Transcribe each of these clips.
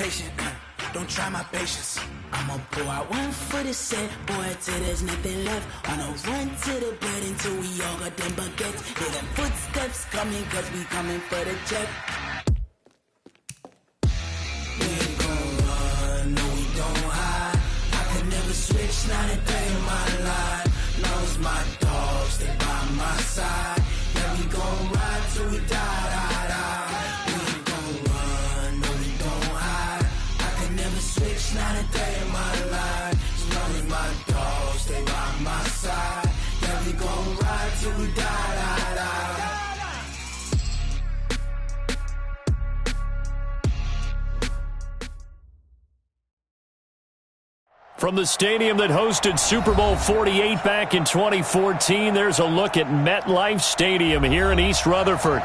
patient. Don't try my patience. I'ma pull out one for the set, boy, till there's nothing left. On a run to the bed until we all got them baguettes. Hear them footsteps coming, cause we coming for the check. We ain't gon' run, no we don't hide. I can never switch, not a day in my life. Lost my dogs, they by my side. Yeah, we gon' ride till we die, die, die. We ain't gon' run, no we don't hide. I can never switch, not a day in my life. As long as my dogs stay by my side. Yeah, we gon' ride till we die, die, die. From the stadium that hosted Super Bowl 48 back in 2014, there's a look at MetLife Stadium here in East Rutherford.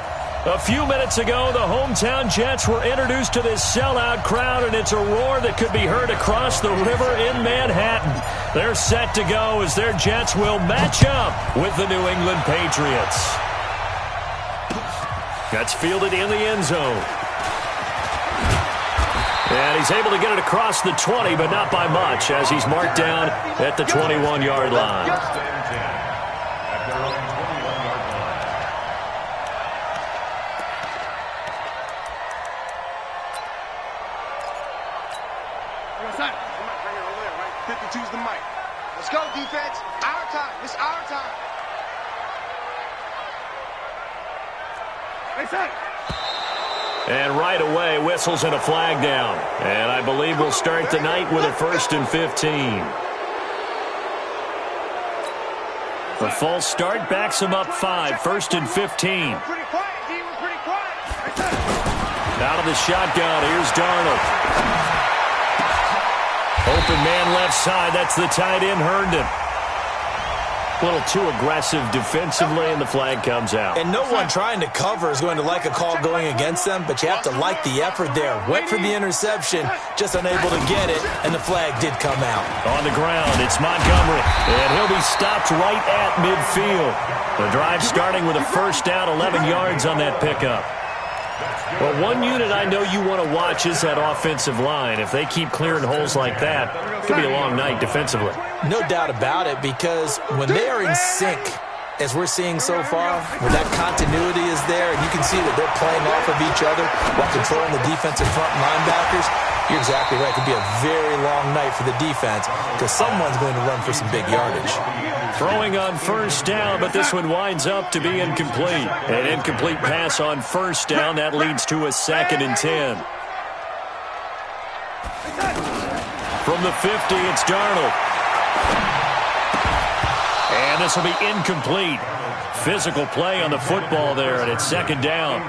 A few minutes ago, the hometown Jets were introduced to this sellout crowd, and it's a roar that could be heard across the river in Manhattan. They're set to go as their Jets will match up with the New England Patriots. That's fielded in the end zone. And he's able to get it across the 20, but not by much, as he's marked down at the 21-yard line. Choose the mic. Let's go, defense. Our time. It's our time. They said. And right away, whistles and a flag down. And I believe we'll start the night with a 1st and 15. The false start backs him up 5. 1st and 15. Pretty quiet, D. We're pretty quiet. Out of the shotgun, here's Darnold. Open man left side. That's the tight end, Herndon. A little too aggressive defensively, and the flag comes out. And no one trying to cover is going to like a call going against them, but you have to like the effort there. Went for the interception, just unable to get it, and the flag did come out. On the ground, it's Montgomery, and he'll be stopped right at midfield. The drive starting with a first down, 11 yards on that pickup. Well, one unit I know you want to watch is that offensive line. If they keep clearing holes like that, it could be a long night defensively. No doubt about it, because when they are in sync, as we're seeing so far, where that continuity is there, and you can see that they're playing off of each other while controlling the defensive front linebackers, you're exactly right. It could be a very long night for the defense because someone's going to run for some big yardage. Throwing on first down, but this one winds up to be incomplete. An incomplete pass on first down. That leads to a 2nd and 10. From the 50, it's Darnold. And this will be incomplete. Physical play on the football there, and it's 2nd down.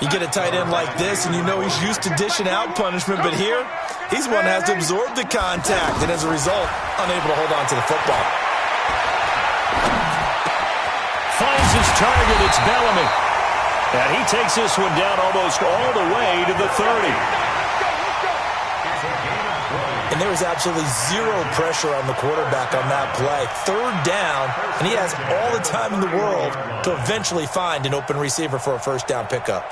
You get a tight end like this, and you know he's used to dishing out punishment, but here, he's one that has to absorb the contact, and as a result, unable to hold on to the football. Finds his target, it's Bellamy. And he takes this one down almost all the way to the 30. And there was absolutely zero pressure on the quarterback on that play. 3rd down, and he has all the time in the world to eventually find an open receiver for a first down pickup.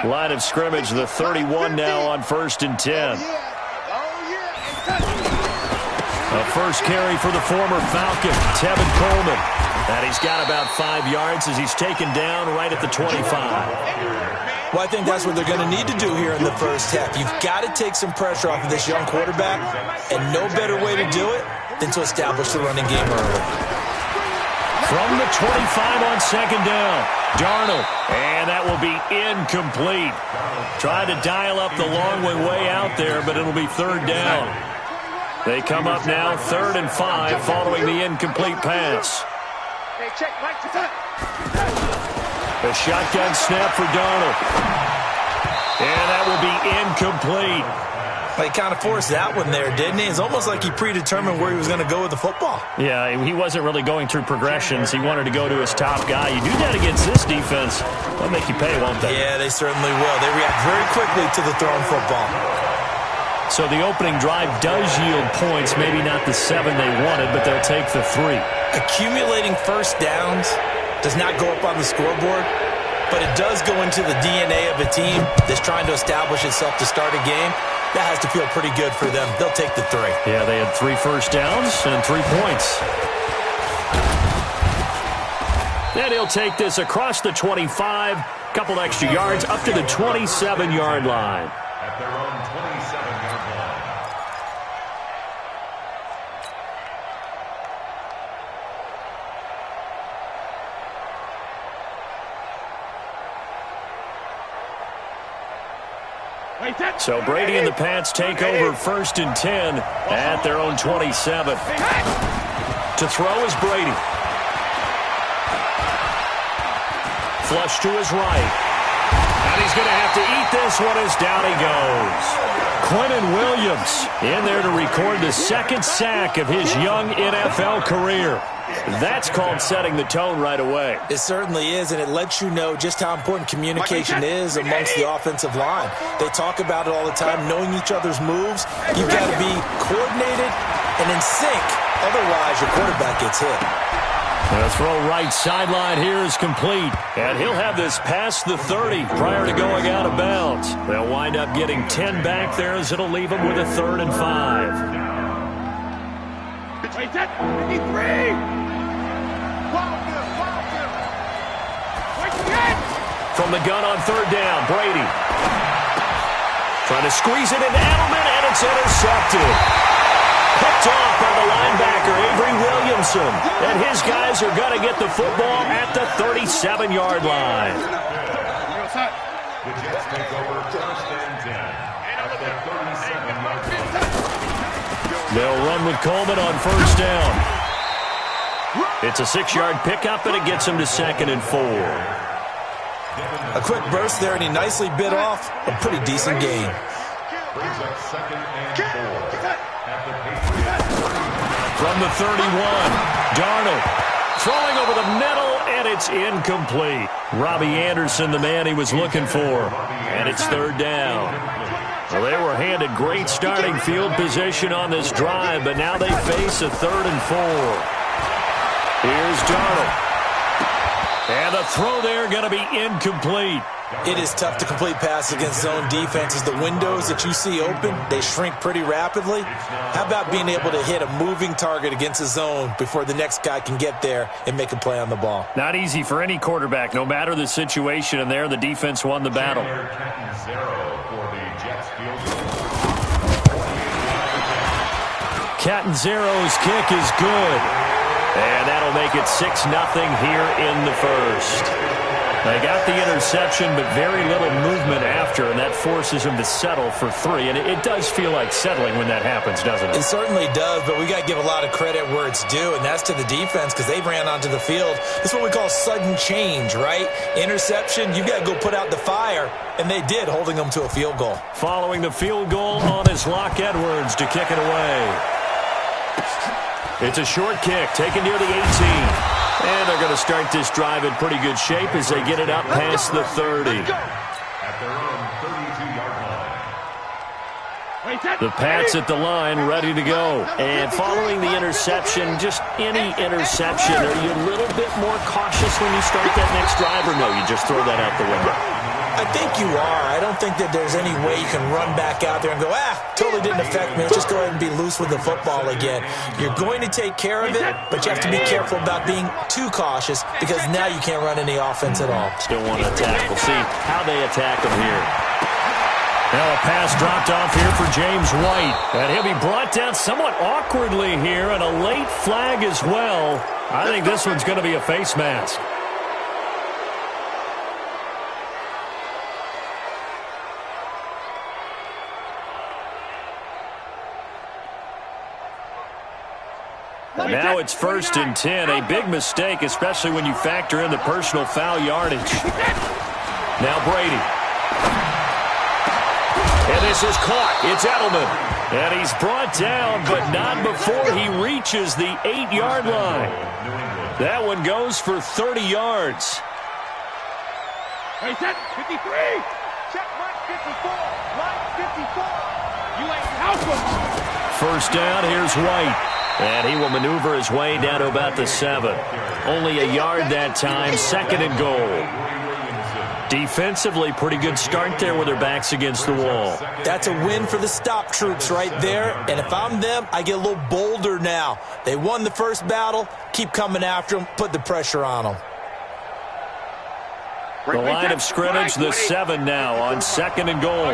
Line of scrimmage, the 31 now on 1st and 10. A first carry for the former Falcon, Tevin Coleman. And he's got about 5 yards as he's taken down right at the 25. Well, I think that's what they're going to need to do here in the first half. You've got to take some pressure off of this young quarterback, and no better way to do it than to establish the running game early. From the 25 on 2nd down, Darnold, and that will be incomplete. Tried to dial up the long way out there, but it'll be 3rd down. They come up now 3rd and 5 following the incomplete pass. A shotgun snap for Darnold. And that will be incomplete. Well, he kind of forced that one there, didn't he? It's almost like he predetermined where he was going to go with the football. Yeah, he wasn't really going through progressions. He wanted to go to his top guy. You do that against this defense, they'll make you pay, won't they? Yeah, they certainly will. They react very quickly to the thrown football. So the opening drive does yield points, maybe not the 7 they wanted, but they'll take the 3. Accumulating first downs does not go up on the scoreboard, but it does go into the DNA of a team that's trying to establish itself to start a game. That has to feel pretty good for them. They'll take the 3. Yeah, they had 3 first downs and 3 points. And he'll take this across the 25, couple extra yards, up to the 27-yard line. At their own 27-yard line. So Brady and the Pats take over 1st and 10 at their own 27. To throw is Brady. Flush to his right. And he's going to have to eat this one as down he goes. Quentin Williams in there to record the 2nd sack of his young NFL career. That's called setting the tone right away. It certainly is, and it lets you know just how important communication is amongst the offensive line. They talk about it all the time, knowing each other's moves. You've got to be coordinated and in sync. Otherwise, your quarterback gets hit. The throw right sideline here is complete. And he'll have this past the 30 prior to going out of bounds. They'll wind up getting 10 back there as it'll leave them with a 3rd and 5. From the gun on 3rd down, Brady. Trying to squeeze it into Edelman, and it's intercepted. Picked off by the linebacker, Avery Williamson. And his guys are going to get the football at the 37-yard line. The Jets take over 1st and 10 at the 37-yard line. They'll run with Coleman on 1st down. It's a 6-yard pickup, and it gets him to 2nd and 4. A quick burst there, and he nicely bit off a pretty decent gain. Brings up 2nd and 4 at the Patriots. From the 31, Darnold throwing over the middle, and it's incomplete. Robbie Anderson, the man he was looking for, and it's 3rd down. Well, they were handed great starting field position on this drive, but now they face a 3rd and 4. Here's Darnold. And the throw there going to be incomplete. It is tough to complete passes against zone defenses. The windows that you see open, they shrink pretty rapidly. How about being able to hit a moving target against a zone before the next guy can get there and make a play on the ball? Not easy for any quarterback, no matter the situation. And there, the defense won the battle. Catanzaro's kick is good. And that'll make it 6-0 here in the 1st. They got the interception, but very little movement after, and that forces them to settle for 3. And it does feel like settling when that happens, doesn't it? It certainly does, but we got to give a lot of credit where it's due, and that's to the defense because they ran onto the field. This is what we call sudden change, right? Interception, you got to go put out the fire, and they did, holding them to a field goal. Following the field goal on is Locke Edwards to kick it away. It's a short kick, taken near the 18. And they're going to start this drive in pretty good shape as they get it up past the 30. At their own 32-yard line. The Pats at the line, ready to go. And following the interception, just any interception, are you a little bit more cautious when you start that next drive, or no, you just throw that out the window? I think you are. I don't think that there's any way you can run back out there and go, totally didn't affect me. Let's just go ahead and be loose with the football again. You're going to take care of it, but you have to be careful about being too cautious because now you can't run any offense at all. Still want to attack. We'll see how they attack them here. Now a pass dropped off here for James White. And he'll be brought down somewhat awkwardly here, and a late flag as well. I think this one's going to be a face mask. Now it's 1st and 10. A big mistake, especially when you factor in the personal foul yardage. Now Brady. And this is caught. It's Edelman. And he's brought down, but not before he reaches the 8-yard line. That one goes for 30 yards. Hey, set 53. Check line 54. Line 54. You ain't house them. 1st down, here's White. And he will maneuver his way down to about the 7. Only a yard that time, 2nd and goal. Defensively, pretty good start there with their backs against the wall. That's a win for the stop troops right there. And if I'm them, I get a little bolder now. They won the first battle. Keep coming after them. Put the pressure on them. The line of scrimmage, the 7 now on 2nd and goal.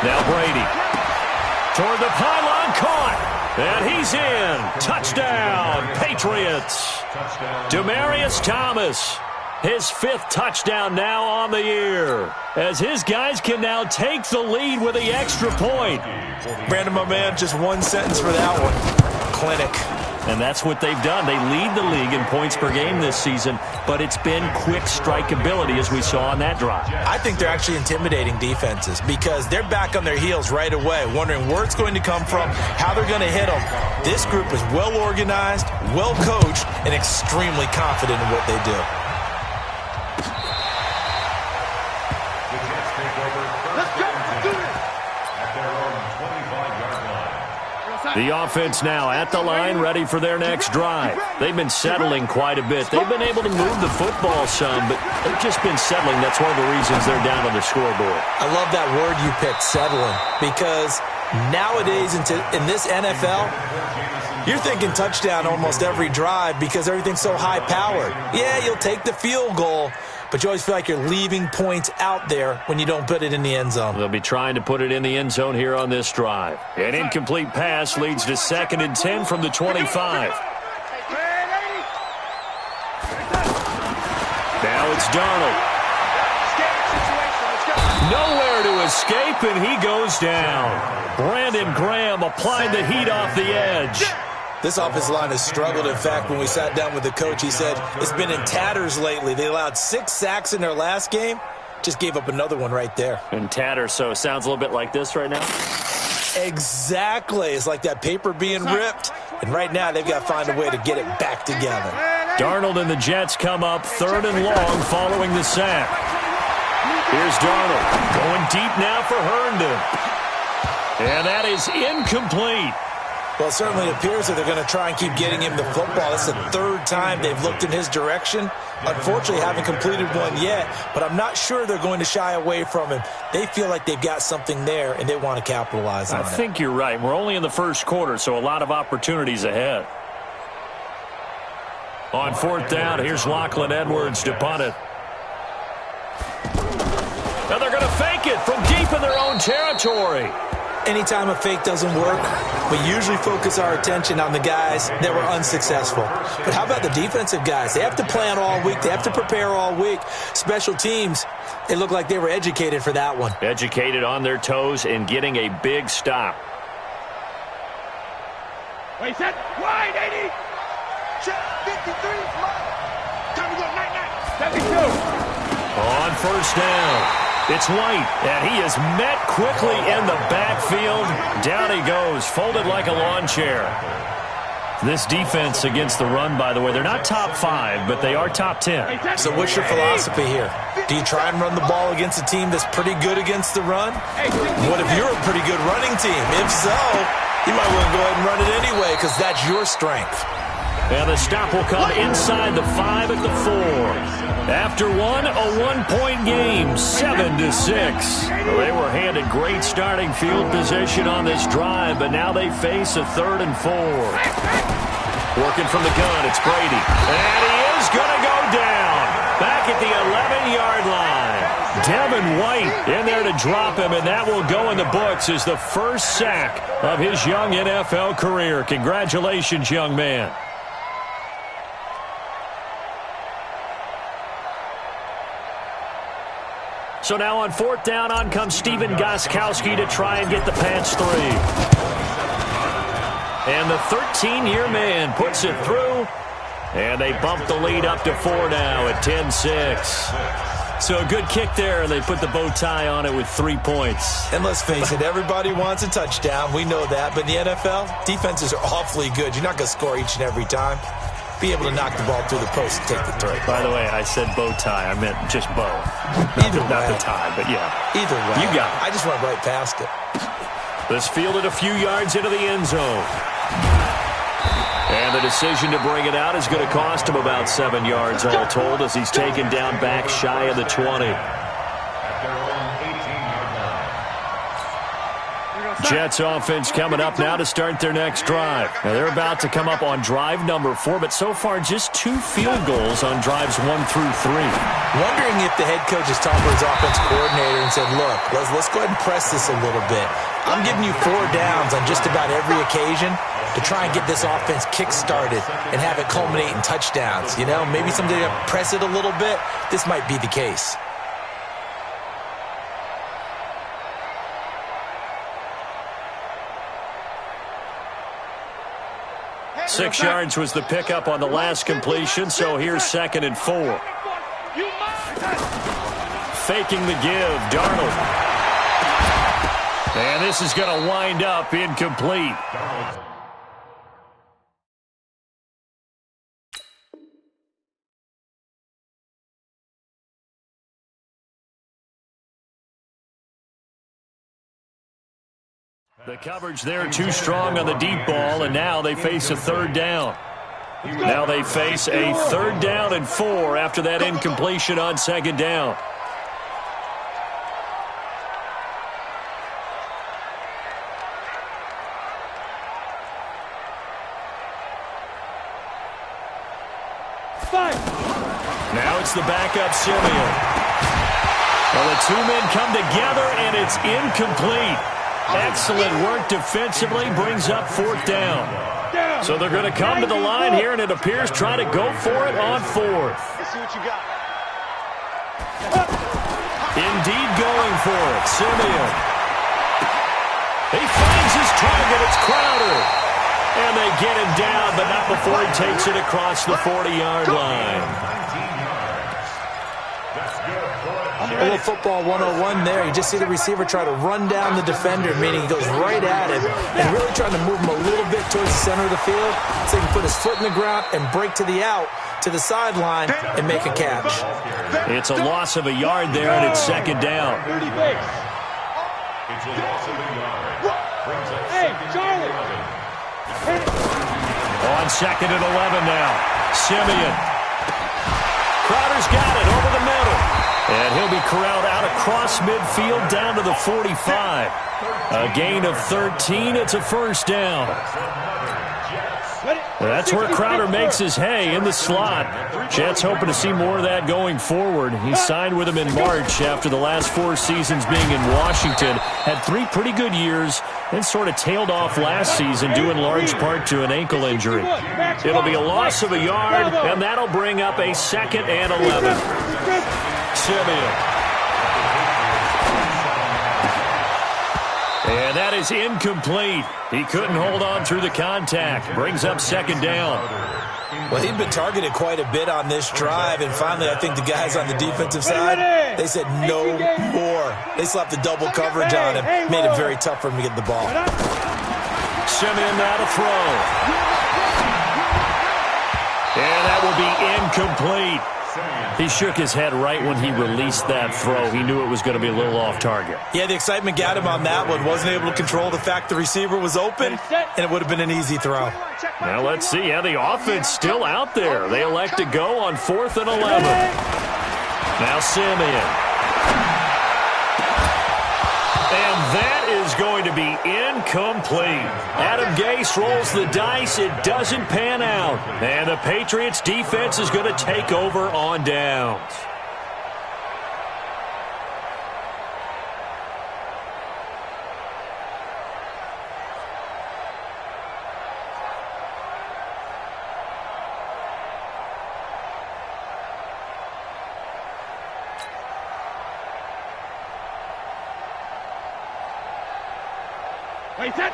Now Brady. Toward the pylon, caught. And he's in. Touchdown, Patriots. Demaryius Thomas, his 5th touchdown now on the year, as his guys can now take the lead with the extra point. Brandon, my man, just one sentence for that one. Clinic. And that's what they've done. They lead the league in points per game this season, but it's been quick strike ability as we saw on that drive. I think they're actually intimidating defenses because they're back on their heels right away, wondering where it's going to come from, how they're going to hit them. This group is well organized, well coached, and extremely confident in what they do. Let's go. Do it. At their own 25-yard line. The offense now at the line, ready for their next drive. They've been settling quite a bit. They've been able to move the football some, but they've just been settling. That's one of the reasons they're down on the scoreboard. I love that word you picked, settling, because nowadays in this NFL, you're thinking touchdown almost every drive because everything's so high-powered. Yeah, you'll take the field goal, but you always feel like you're leaving points out there when you don't put it in the end zone. They'll be trying to put it in the end zone here on this drive. An incomplete pass leads to 2nd and 10 from the 25. Now it's Darnold. Nowhere to escape, and he goes down. Brandon Graham applied the heat off the edge. This offensive line has struggled. In fact, when we sat down with the coach, he said it's been in tatters lately. They allowed 6 sacks in their last game. Just gave up another one right there. In tatters, so it sounds a little bit like this right now? Exactly. It's like that paper being ripped. And right now, they've got to find a way to get it back together. Darnold and the Jets come up 3rd and long following the sack. Here's Darnold going deep now for Herndon. And that is incomplete. Well, it certainly appears that they're going to try and keep getting him the football. It's the 3rd time they've looked in his direction. Unfortunately, haven't completed one yet, but I'm not sure they're going to shy away from him. They feel like they've got something there, and they want to capitalize on it. I think you're right. We're only in the first quarter, so a lot of opportunities ahead. On 4th down, here's Lachlan Edwards to punt it. Now they're going to fake it from deep in their own territory. Anytime a fake doesn't work, we usually focus our attention on the guys that were unsuccessful. But how about the defensive guys? They have to plan all week. They have to prepare all week. Special teams, they look like they were educated for that one. Educated on their toes and getting a big stop. Wait, set. Wide, 80. Check, 53. Time to go, 99. 72. On 1st down. It's White, and he is met quickly in the backfield. Down he goes, folded like a lawn chair. This defense against the run, by the way, they're not top 5, but they are top 10. So what's your philosophy here? Do you try and run the ball against a team that's pretty good against the run? What if you're a pretty good running team? If so, you might want to go ahead and run it anyway because that's your strength. And the stop will come inside the 5 at the 4. After one, a 1-point game, 7-6. Well, they were handed great starting field position on this drive, but now they face a 3rd and 4. Working from the gun, it's Brady. And he is going to go down. Back at the 11-yard line. Devin White in there to drop him, and that will go in the books as the first sack of his young NFL career. Congratulations, young man. So now on 4th down, on comes Stephen Gostkowski to try and get the Pats 3. And the 13-year man puts it through, and they bump the lead up to 4 now at 10-6. So a good kick there, and they put the bow tie on it with 3 points. And let's face it, everybody wants a touchdown. We know that. But in the NFL, defenses are awfully good. You're not going to score each and every time. Be able to knock the ball through the post and take the throw. By the way, I said bow tie. I meant just bow. Not the tie, but yeah. Either way. You got it. I just went right past it. This fielded a few yards into the end zone. And the decision to bring it out is going to cost him about 7 yards all told as he's taken down back shy of the 20. Jets offense coming up now to start their next drive. Now they're about to come up on drive number 4, but so far just 2 field goals on drives 1 through 3. Wondering if the head coach is talking to his offense coordinator and said, look, let's go ahead and press this a little bit. I'm giving you 4 downs on just about every occasion to try and get this offense kick-started and have it culminate in touchdowns. You know, maybe someday to press it a little bit. This might be the case. Six yards was the pickup on the last completion, so here's 2nd and 4. Faking the give, Darnold. And this is going to wind up incomplete. The coverage there too strong on the deep ball, and now they face a 3rd down. Now they face a 3rd down and 4 after that incompletion on 2nd down. Now it's the backup Simeon. Well, the 2 men come together, and it's incomplete. Excellent work defensively, brings up 4th down. So they're going to come to the line here, and it appears trying to go for it on 4th. Let's see what you got. Indeed going for it, Simeon. He finds his target, it's Crowder. And they get him down, but not before he takes it across the 40-yard line. A little football 101 there. You just see the receiver try to run down the defender, meaning he goes right at him and really trying to move him a little bit towards the center of the field so he can put his foot in the ground and break to the out, to the sideline, and make a catch. It's a loss of a yard there, and it's 2nd down. It's a loss of a yard. Hey, Charlie. On 2nd and 11 now. Simeon. Crowder's got it over the middle. And he'll be corralled out across midfield down to the 45. A gain of 13. It's a 1st down. That's where Crowder makes his hay in the slot. Jets hoping to see more of that going forward. He signed with them in March after the last 4 seasons being in Washington. Had 3 pretty good years and sort of tailed off last season due in large part to an ankle injury. It'll be a loss of a yard, and that'll bring up a 2nd and 11. Simeon. And that is incomplete. He couldn't hold on through the contact. Brings up 2nd down. Well, he'd been targeted quite a bit on this drive, and finally I think the guys on the defensive side, they said no more. They slapped the double coverage on him, made it very tough for him to get the ball. Simeon now to throw. And that will be incomplete. He shook his head right when he released that throw. He knew it was going to be a little off target. Yeah, the excitement got him on that one. Wasn't able to control the fact the receiver was open, and it would have been an easy throw. Now let's see. Yeah, the offense still out there. They elect to go on 4th and 11. Now Simeon. And that is going to be incomplete. Adam Gase rolls the dice. It doesn't pan out. And the Patriots defense is going to take over on downs.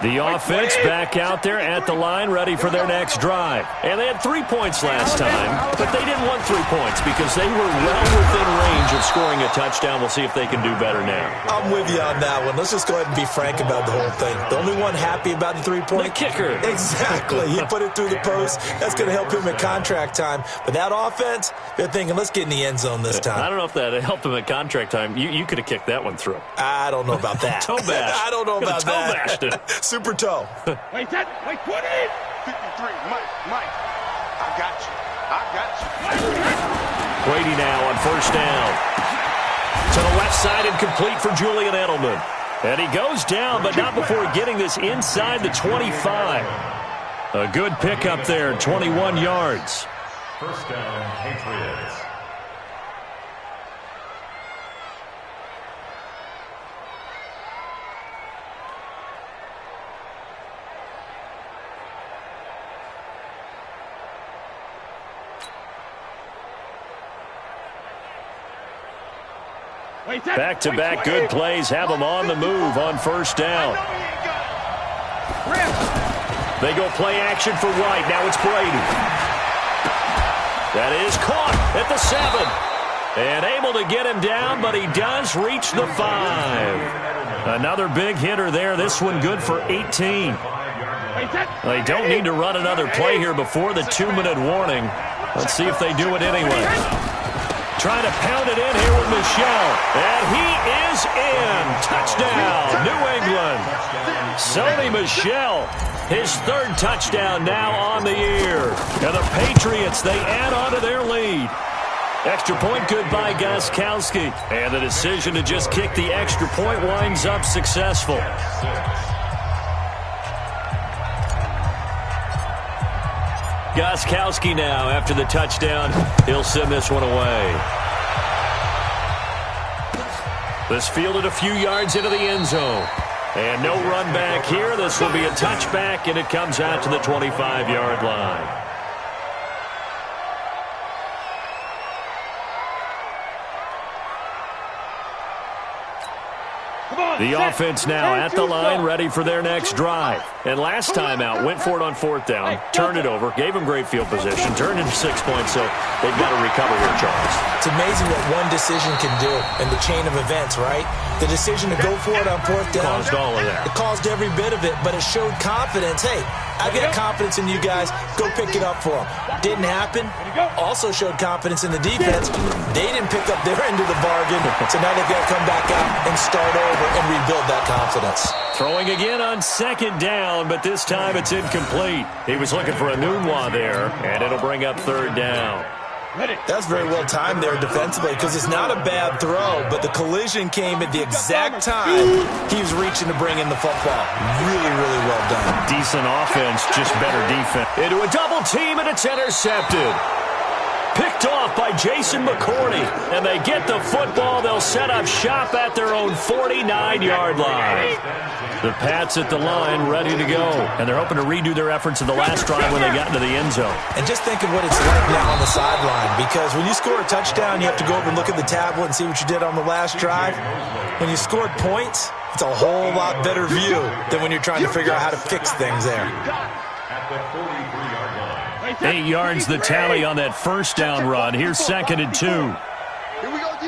The offense back out there at the line, ready for their next drive. And they had 3 points last time, but they didn't want 3 points because they were well within range of scoring a touchdown. We'll see if they can do better now. I'm with you on that one. Let's just go ahead and be frank about the whole thing. The only one happy about the 3-point? The kicker. Exactly. He put it through the post. That's going to help him at contract time. But that offense, they're thinking, let's get in the end zone this time. I don't know if that helped him at contract time. You could have kicked that one through. I don't know about that. Toe bash. I don't know about that. Toe bashed it. Super toe. Wait, 20. 53, Mike, I got you. Brady now on first down. To the left side and complete for Julian Edelman. And he goes down, but not before getting this inside the 25. A good pickup there, 21 yards. First down, Patriots. Back-to-back good plays have them on the move on first down. They go play action for White. Now it's Brady. That is caught at the 7. And able to get him down, but he does reach the 5. Another big hitter there. This one good for 18. They don't need to run another play here before the 2-minute warning. Let's see if they do it anyway. Trying to pound it in here with Michel. And he is in. Touchdown, New England. Sony Michel, his 3rd touchdown now on the year. And the Patriots, they add on to their lead. Extra point good by Gostkowski. And the decision to just kick the extra point winds up successful. Gostkowski now after the touchdown. He'll send this one away. This fielded a few yards into the end zone. And no run back here. This will be a touchback, and it comes out to the 25-yard line. The offense now at the line, ready for their next drive. And last time out, went for it on 4th down, turned it over, gave them great field position, turned into 6 points, so they've got to recover here, Charles. It's amazing what one decision can do in the chain of events, right? The decision to go for it on 4th down. Caused all of that. It caused every bit of it, but it showed confidence. Hey, I've got confidence in you guys. Go pick it up for them. Didn't happen. Also showed confidence in the defense. They didn't pick up their end of the bargain, so now they've got to come back out and start over and rebuild that confidence. Throwing again on 2nd down, but this time it's incomplete. He was looking for a Nunwa there, and it'll bring up 3rd down. That's very well timed there defensively because it's not a bad throw, but the collision came at the exact time he was reaching to bring in the football. Really, really well done. Decent offense, just better defense. Into a double team, and it's intercepted. Picked off by Jason McCourty, and they get the football. They'll set up shop at their own 49-yard line. The Pats at the line, ready to go, and they're hoping to redo their efforts in the last drive when they got into the end zone. And just think of what it's like now on the sideline, because when you score a touchdown, you have to go over and look at the tablet and see what you did on the last drive. When you scored points, it's a whole lot better view than when you're trying to figure out how to fix things there. At the 43-yard line. 8 yards the tally on that first down run. Here's 2nd and 2. Here we go, D.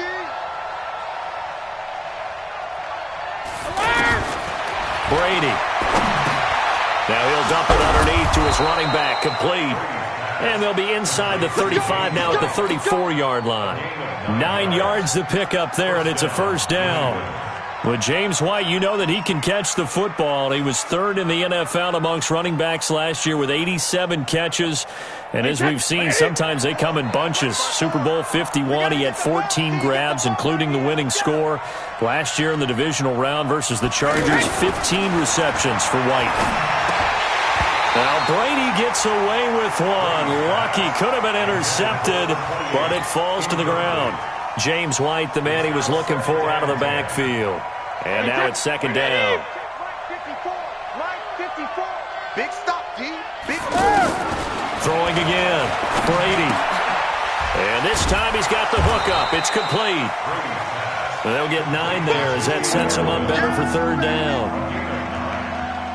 Brady. Now he'll dump it underneath to his running back, complete. And they'll be inside the 35 now at the 34-yard line. 9 yards to pick up there, and it's a first down. With James White, you know that he can catch the football. He was 3rd in the NFL amongst running backs last year with 87 catches. And as we've seen, sometimes they come in bunches. Super Bowl 51, he had 14 grabs, including the winning score. Last year in the divisional round versus the Chargers, 15 receptions for White. Now Brady gets away with one. Lucky, could have been intercepted, but it falls to the ground. James White, the man he was looking for out of the backfield. And now it's 2nd down. Big stop, D. Big stop. Throwing again. Brady. And this time he's got the hook up. It's complete. They'll get 9 there as that sets him up better for 3rd down.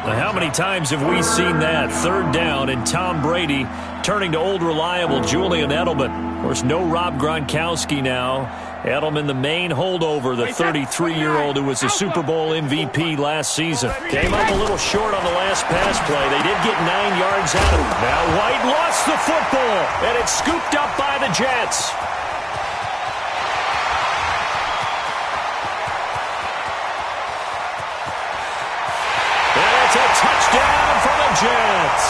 Now, how many times have we seen that? 3rd down and Tom Brady turning to old reliable Julian Edelman. Of course, no Rob Gronkowski now. Edelman, the main holdover, the 33-year-old who was the Super Bowl MVP last season. Came up a little short on the last pass play. They did get 9 yards out of it. Now White lost the football, and it's scooped up by the Jets. And it's a touchdown for the Jets.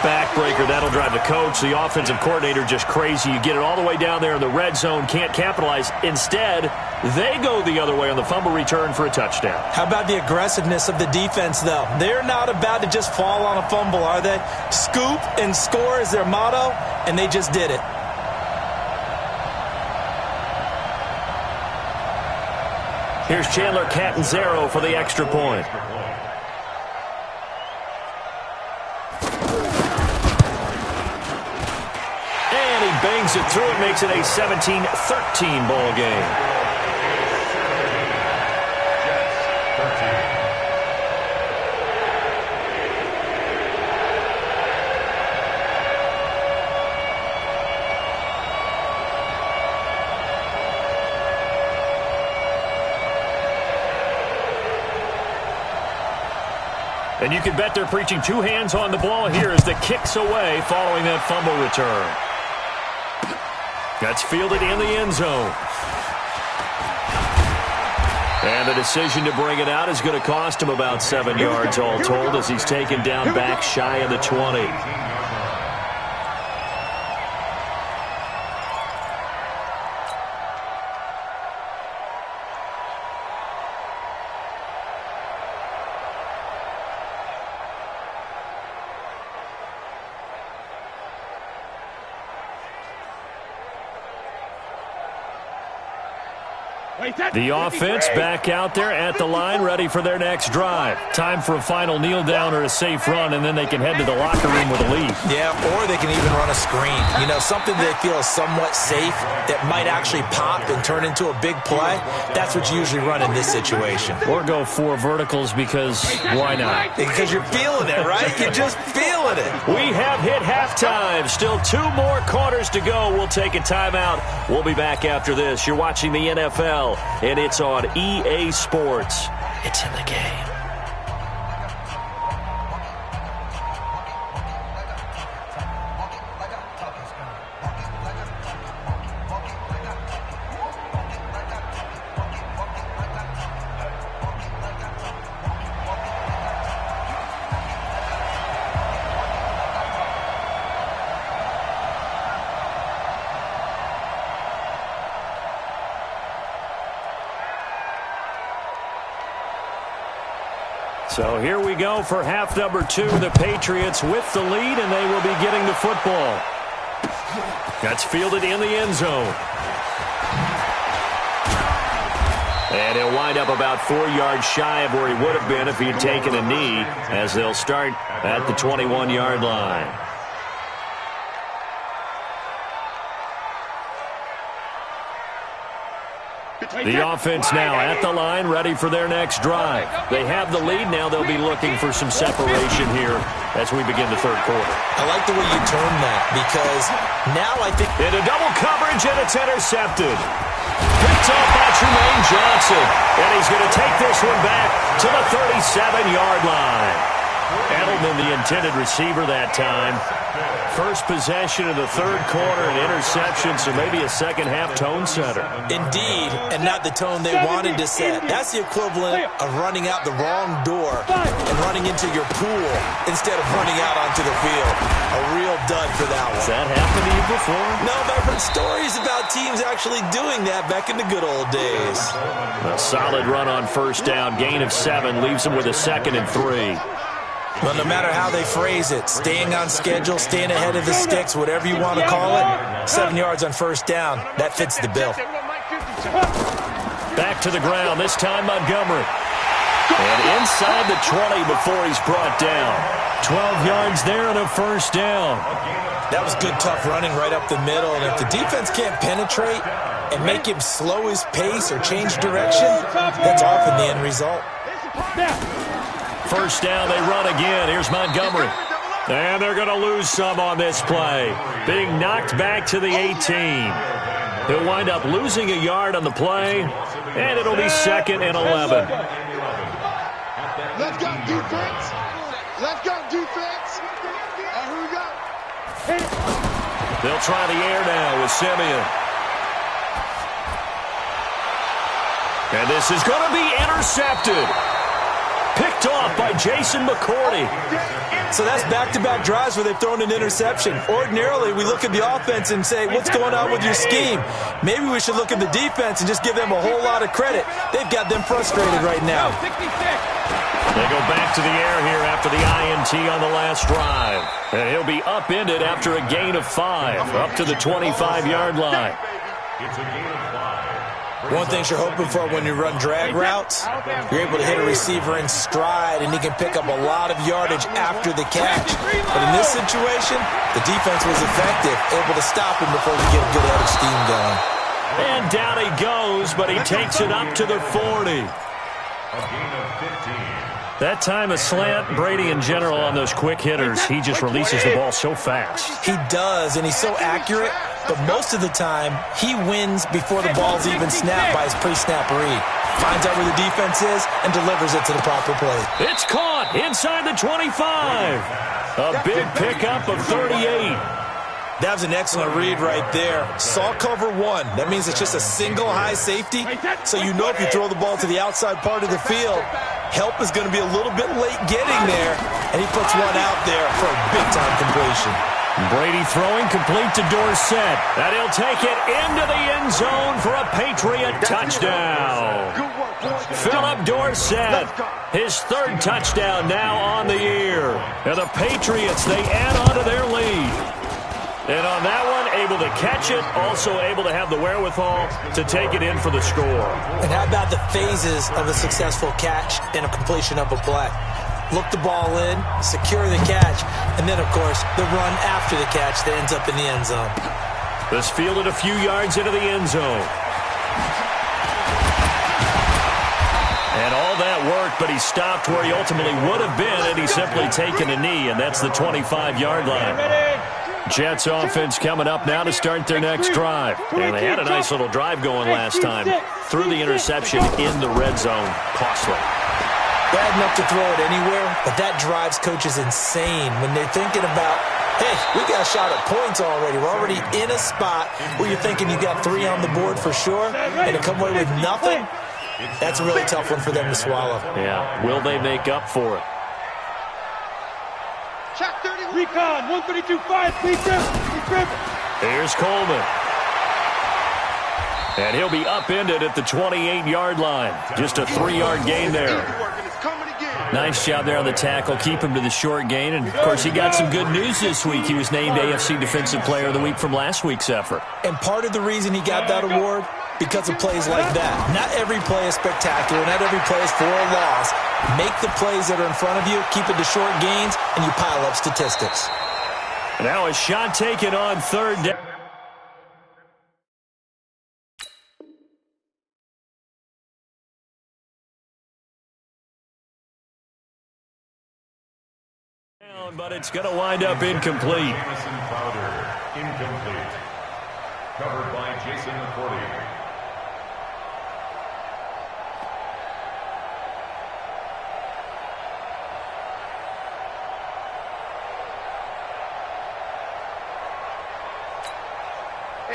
backbreaker. That'll drive the coach, the offensive coordinator, just crazy. You get it all the way down there in the red zone, can't capitalize. Instead, they go the other way on the fumble return for a touchdown. How about the aggressiveness of the defense, though? They're not about to just fall on a fumble, are they? Scoop and score is their motto, and they just did it. Here's Chandler Catanzaro for the extra point. And he bangs it through and makes it a 17-13 ball game. And you can bet they're preaching two hands on the ball here as the kick's away following that fumble return. That's fielded in the end zone. And the decision to bring it out is going to cost him about 7 yards all told as he's taken down back shy of the 20. The offense back out there at the line, ready for their next drive. Time for a final kneel down or a safe run, and then they can head to the locker room with a lead. Yeah, or they can even run a screen. You know, something they feel is somewhat safe that might actually pop and turn into a big play. That's what you usually run in this situation. Or go 4 verticals because why not? Because you're feeling it, right? You're just feeling it. We have hit halftime. Still 2 more quarters to go. We'll take a timeout. We'll be back after this. You're watching the NFL, and it's on EA Sports. It's in the game. So here we go for half number 2. The Patriots with the lead, and they will be getting the football. That's fielded in the end zone. And he'll wind up about 4 yards shy of where he would have been if he had taken a knee, as they'll start at the 21-yard line. The offense now at the line, ready for their next drive. They have the lead. Now they'll be looking for some separation here as we begin the third quarter. I like the way you term that, because now I think... Into double coverage, and it's intercepted. Picked off by Tremaine Johnson. And he's going to take this one back to the 37-yard line. Edelman, the intended receiver that time. First possession of the third quarter, an interception, so maybe a second-half tone setter. Indeed, and not the tone they wanted to set. That's the equivalent of running out the wrong door and running into your pool instead of running out onto the field. A real dud for that one. Has that happened to you before? No, but I've heard stories about teams actually doing that back in the good old days. A solid run on first down, gain of 7, leaves them with a 2nd and 3. Well, no matter how they phrase it, staying on schedule, staying ahead of the sticks, whatever you want to call it, 7 yards on first down, that fits the bill. Back to the ground, this time Montgomery. And inside the 20 before he's brought down. 12 yards there and a first down. That was good, tough running right up the middle, and if the defense can't penetrate and make him slow his pace or change direction, that's often the end result. First down, they run again. Here's Montgomery. And they're going to lose some on this play. Being knocked back to the 18. He'll wind up losing a yard on the play, and it'll be 2nd and 11. Let's go, defense. Let's go, defense. And here we go. They'll try the air now with Simeon. And this is going to be intercepted. Picked off by Jason McCourty. So that's back-to-back drives where they've thrown an interception. Ordinarily, we look at the offense and say, what's going on with your scheme? Maybe we should look at the defense and just give them a whole lot of credit. They've got them frustrated right now. They go back to the air here after the INT on the last drive. And he'll be upended after a gain of 5, up to the 25-yard line. It's a gain of 5. One thing you're hoping for when you run drag routes, you're able to hit a receiver in stride, and he can pick up a lot of yardage after the catch. But in this situation, the defense was effective, able to stop him before he get a good head of steam going. And down he goes, but he takes it up to the 40. A gain of 15. That time a slant, Brady in general on those quick hitters, he just releases the ball so fast. He does, and he's so accurate, but most of the time, he wins before the ball's even snapped by his pre-snap read. Finds out where the defense is and delivers it to the proper play. It's caught inside the 25. A big pickup of 38. That was an excellent read right there. Saw cover 1. That means it's just a single high safety. So you know if you throw the ball to the outside part of the field, help is going to be a little bit late getting there. And he puts one out there for a big-time completion. Brady throwing complete to Dorsett. And he'll take it into the end zone for a Patriot touchdown. Philip Dorsett, his 3rd touchdown now on the year. And the Patriots, they add on to their lead. And on that one, able to catch it, also able to have the wherewithal to take it in for the score. And how about the phases of a successful catch and a completion of a play? Look the ball in, secure the catch, and then, of course, the run after the catch that ends up in the end zone. This fielded a few yards into the end zone. And all that worked, but he stopped where he ultimately would have been had he simply taken a knee, and that's the 25-yard line. Jets offense coming up now to start their next drive. And they had a nice little drive going last time. Threw the interception in the red zone. Costly. Bad enough to throw it anywhere, but that drives coaches insane when they're thinking about, hey, we got a shot at points already. We're already in a spot where you're thinking you got 3 on the board for sure, and to come away with nothing, that's a really tough one for them to swallow. Yeah, will they make up for it? Recon, 132-5, please. Here's Coleman. And he'll be upended at the 28-yard line. Just a 3-yard gain there. Nice job there on the tackle. Keep him to the short gain. And, of course, he got some good news this week. He was named AFC Defensive Player of the Week from last week's effort. And part of the reason he got that award, because of plays like that. Not every play is spectacular. Not every play is for a loss. Make the plays that are in front of you, keep it to short gains, and you pile up statistics. Now a shot taken on 3rd down. But it's going to wind up incomplete. Jamison Crowder, incomplete. Covered by Jason McCourty.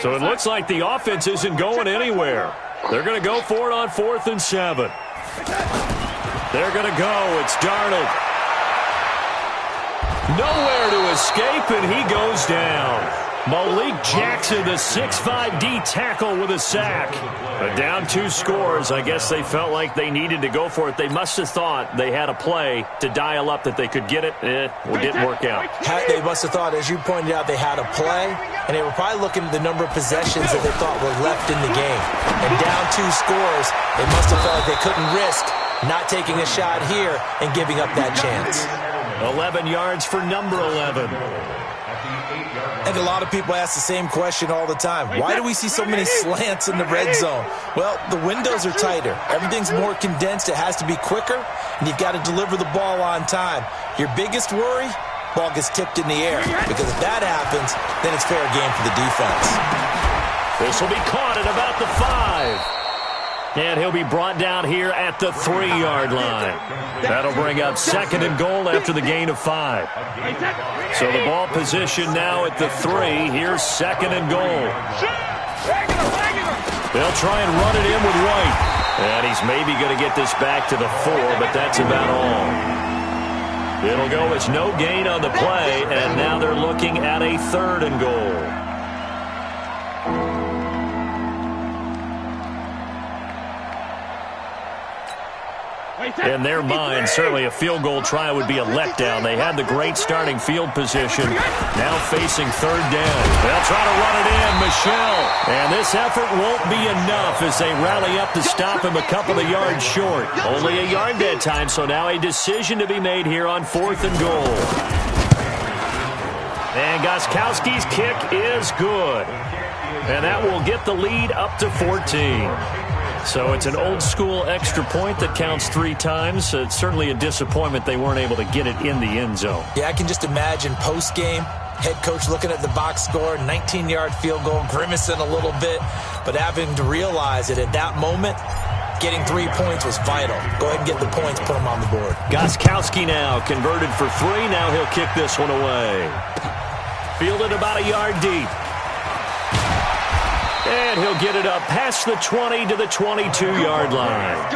So it looks like the offense isn't going anywhere. They're going to go for it on 4th and 7. They're going to go. It's Darnold. Nowhere to escape, and he goes down. Malik Jackson, the 6'5" D tackle with a sack. But down 2 scores. I guess they felt like they needed to go for it. They must have thought they had a play to dial up that they could get it. It didn't work out. They must have thought, as you pointed out, they had a play, and they were probably looking at the number of possessions that they thought were left in the game. And down 2 scores, they must have felt like they couldn't risk not taking a shot here and giving up that chance. 11 yards for number 11. And a lot of people ask the same question all the time. Why do we see so many slants in the red zone? Well, the windows are tighter. Everything's more condensed. It has to be quicker, and you've got to deliver the ball on time. Your biggest worry, ball gets tipped in the air, because if that happens, then it's fair game for the defense. This will be caught at about the 5. And he'll be brought down here at the 3-yard line. That'll bring up 2nd and goal after the gain of 5. So the ball position now at the 3. Here's 2nd and goal. They'll try and run it in with White. And he's maybe going to get this back to the 4, but that's about all. It'll go as no gain on the play, and now they're looking at a 3rd and goal. In their mind, certainly a field goal try would be a letdown. They had the great starting field position. Now facing 3rd down. They'll try to run it in. Michelle. And this effort won't be enough as they rally up to stop him a couple of yards short. Only a yard that time, so now a decision to be made here on 4th and goal. And Gostkowski's kick is good. And that will get the lead up to 14. So it's an old-school extra point that counts 3 times. It's certainly a disappointment they weren't able to get it in the end zone. Yeah, I can just imagine post-game, head coach looking at the box score, 19-yard field goal, grimacing a little bit, but having to realize that at that moment, getting 3 points was vital. Go ahead and get the points, put them on the board. Gostkowski now converted for 3. Now he'll kick this one away. Fielded about a yard deep. And he'll get it up past the 20 to the 22-yard line. Let's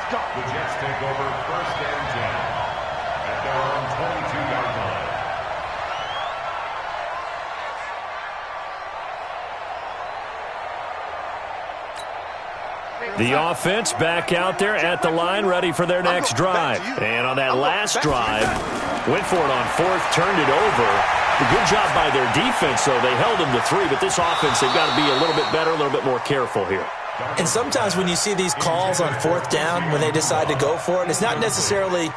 go. The Jets take over 1st and 10 at their own 22-yard line. The offense back out there at the line, ready for their next drive. And on that last drive, went for it on 4th, turned it over. Good job by their defense, though. They held them to 3, but this offense, they've got to be a little bit better, a little bit more careful here. And sometimes when you see these calls on 4th down, when they decide to go for it, it's not necessarily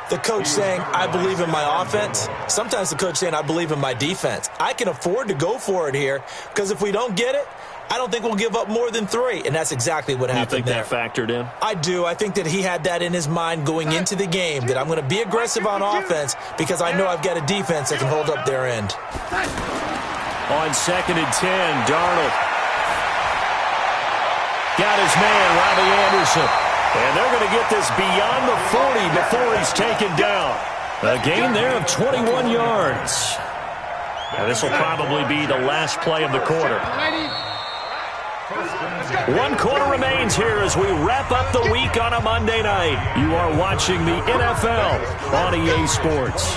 the coach saying, I believe in my offense. Sometimes the coach saying, I believe in my defense. I can afford to go for it here, because if we don't get it, I don't think we'll give up more than 3, and that's exactly what happened there. You think that factored in? I do. I think that he had that in his mind going into the game, that I'm going to be aggressive on offense because I know I've got a defense that can hold up their end. On 2nd and 10, Darnold got his man, Robbie Anderson. And they're going to get this beyond the 40 before he's taken down. A gain there of 21 yards. Now this will probably be the last play of the quarter. 1 quarter remains here as we wrap up the week on a Monday night. You are watching the NFL on EA Sports.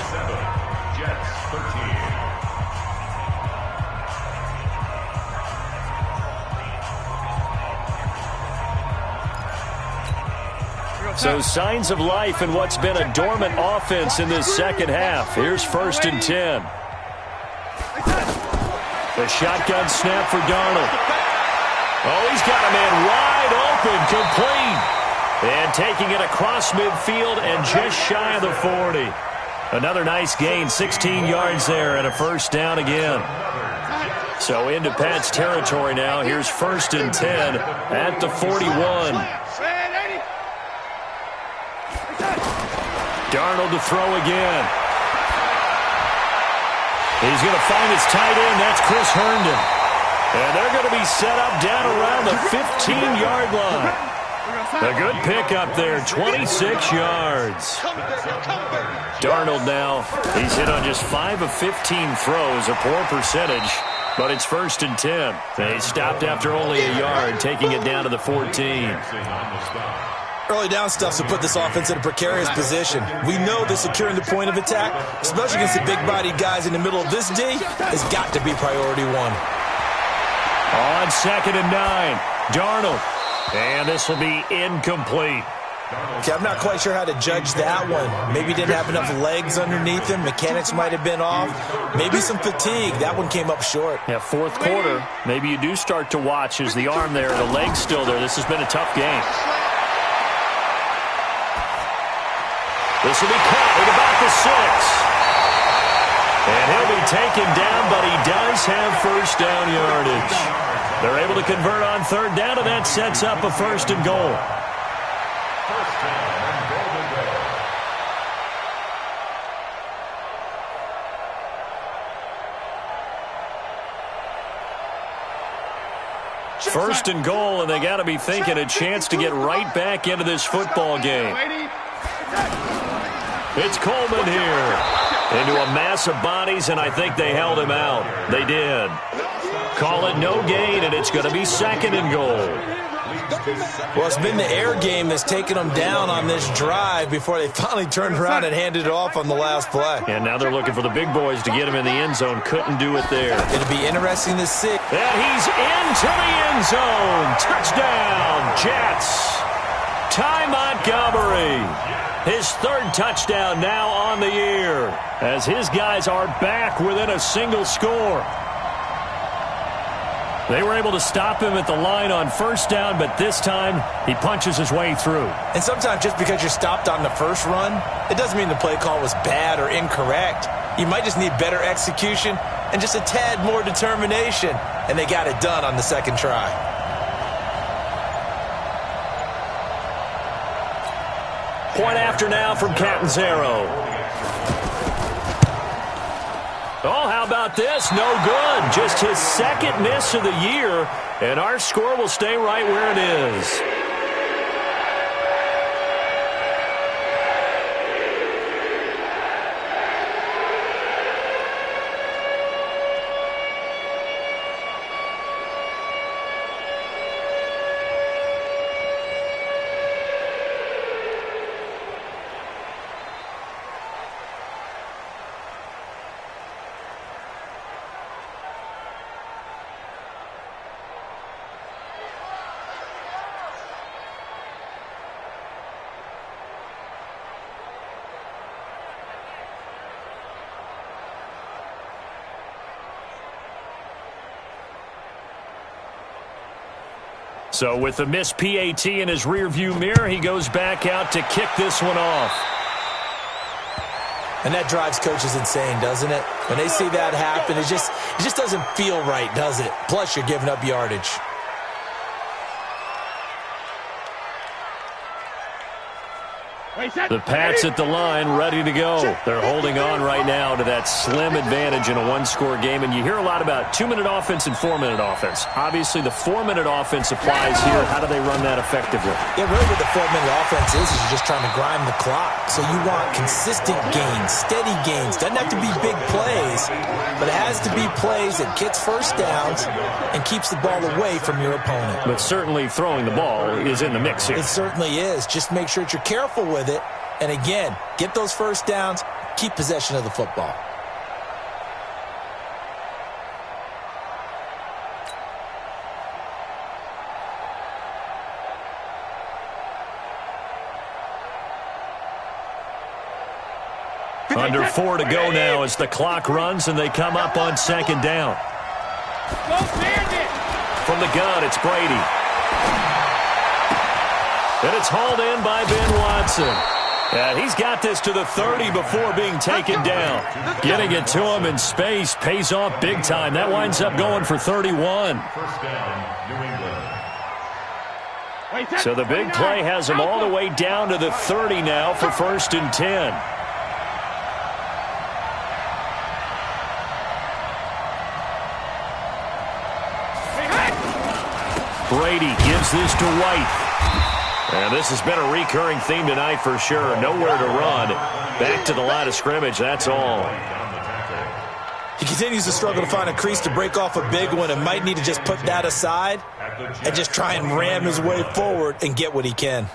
So signs of life in what's been a dormant offense in this second half. Here's 1st and 10. The shotgun snap for Darnold. Oh, he's got a man wide open, complete. And taking it across midfield and just shy of the 40. Another nice gain, 16 yards there and a 1st down again. So into Pat's territory now. Here's 1st and 10 at the 41. Darnold to throw again. He's going to find his tight end. That's Chris Herndon. And they're going to be set up down around the 15-yard line. A good pickup there, 26 yards. Darnold now, he's hit on just 5 of 15 throws, a poor percentage, but it's 1st and 10. They stopped after only a yard, taking it down to the 14. Early down stuff to put this offense in a precarious position. We know that securing the point of attack, especially against the big-bodied guys in the middle of this D, has got to be priority 1. On 2nd and 9, Darnold. And this will be incomplete. Okay, I'm not quite sure how to judge that one. Maybe didn't have enough legs underneath him. Mechanics might have been off. Maybe some fatigue. That one came up short. Yeah, 4th quarter. Maybe you do start to watch as the arm there, the leg's still there. This has been a tough game. This will be caught at about the 6. And he'll be taken down, but he does have 1st down yardage. They're able to convert on 3rd down, and that sets up a 1st and goal. First and goal, and they got to be thinking a chance to get right back into this football game. It's Coleman here. Into a mass of bodies, and I think they held him out. They did. Call it no gain, and it's going to be 2nd and goal. Well, it's been the air game that's taken them down on this drive before they finally turned around and handed it off on the last play. And now they're looking for the big boys to get him in the end zone. Couldn't do it there. It'll be interesting to see. And he's into the end zone. Touchdown, Jets. Ty Montgomery. His third touchdown now on the year, as his guys are back within a single score. They were able to stop him at the line on first down, but this time he punches his way through. And sometimes just because you're stopped on the first run, it doesn't mean the play call was bad or incorrect. You might just need better execution and just a tad more determination. And they got it done on the second try. Point after now from Catanzaro. Oh, how about this? No good. Just his second miss of the year, and our score will stay right where it is. So with the missed PAT in his rearview mirror, he goes back out to kick this one off. And that drives coaches insane, doesn't it? When they see that happen, it just doesn't feel right, does it? Plus, you're giving up yardage. The Pats at the line, ready to go. They're holding on right now to that slim advantage in a one-score game. And you hear a lot about 2-minute offense and 4-minute offense. Obviously, the 4-minute offense applies here. How do they run that effectively? Yeah, really what the 4-minute offense is you're just trying to grind the clock. So you want consistent gains, steady gains. Doesn't have to be big plays, but it has to be plays that gets first downs and keeps the ball away from your opponent. But certainly throwing the ball is in the mix here. It certainly is. Just make sure that you're careful with it. And again, get those first downs, keep possession of the football. Under 4 to go now as the clock runs and they come up on second down. From the gun, it's Brady. And it's hauled in by Ben Watson. And he's got this to the 30 before being taken down. Getting it to him in space pays off big time. That winds up going for 31. First down, New England. So the big play has him all the way down to the 30 now for 1st and 10. Brady gives this to White. And this has been a recurring theme tonight for sure. Nowhere to run. Back to the line of scrimmage, that's all. He continues to struggle to find a crease to break off a big one and might need to just put that aside and just try and ram his way forward and get what he can.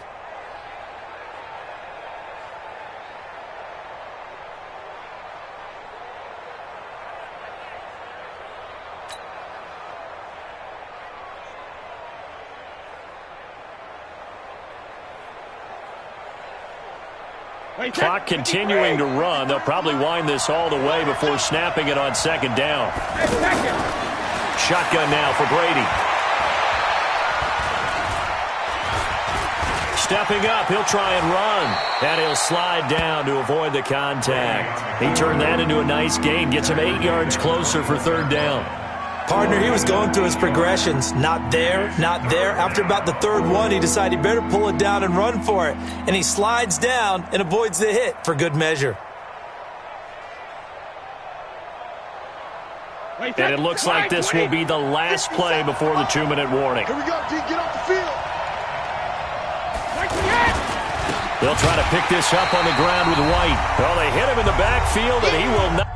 Clock continuing to run. They'll probably wind this all the way before snapping it on second down. Shotgun now for Brady. Stepping up, he'll try and run. And he'll slide down to avoid the contact. He turned that into a nice gain. Gets him 8 yards closer for third down. Partner, he was going through his progressions. Not there, not there. After about the third one, he decided he better pull it down and run for it. And he slides down and avoids the hit for good measure. And it looks like this will be the last play before the 2-minute warning. Here we go, D. Get off the field. They'll try to pick this up on the ground with White. Well, they hit him in the backfield, and he will not.